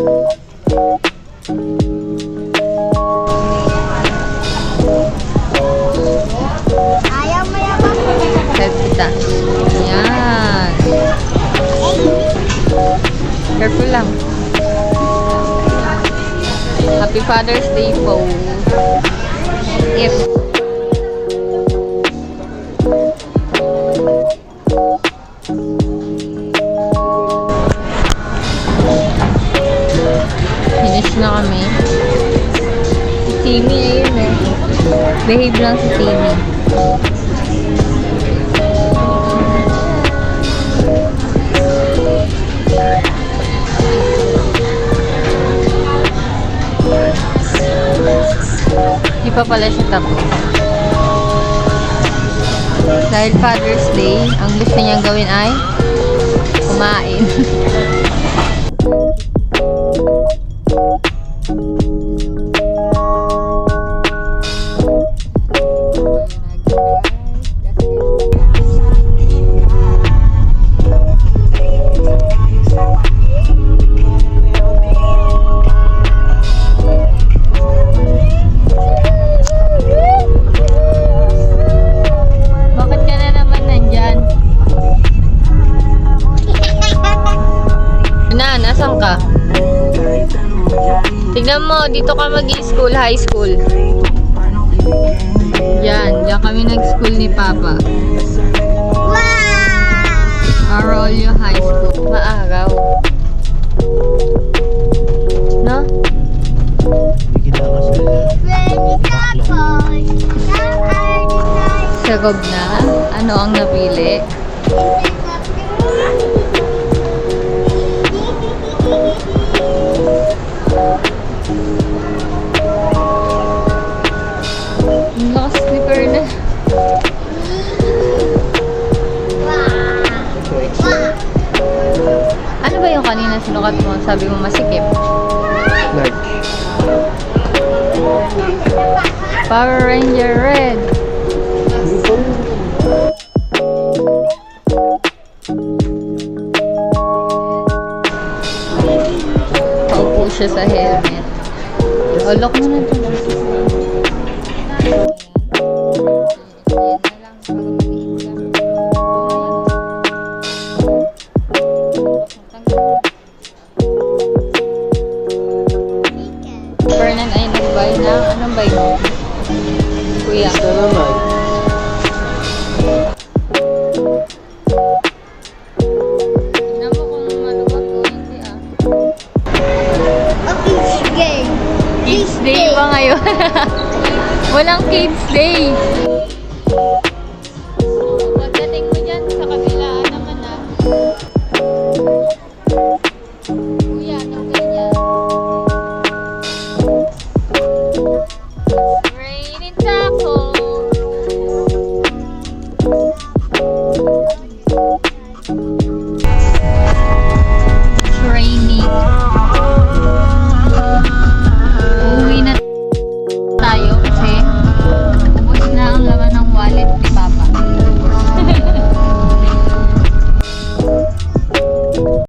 Ayaw mo yaman. Help kita. Yan. Careful lang. Happy Father's Day po. If finish na kami. Si Timmy ayun eh. Behave lang si Timmy. Di pa pala siya tapos. Dahil Father's Day, ang gusto niyang gawin ay kumain. Nasaan ka? Tignan mo, dito ka mag-i-school, high school. Yan, diyan kami nag-school ni Papa. Arroyo High School. Maaraw. No? Sagob na? Ano ang napili? Naka-slipper na. Ano ba yung kanina sinukat mo? Sabi mo masikip. Large. Power Ranger Red. Paupo siya sa helmet. O, lock mo na ito. Fernan ay nag-buy ng anong buy mo? Kuya. Ito naman. Tignan mo kung maluwag o hindi ah. Kids Day. Kids Day pa ngayon. Walang Kids Day.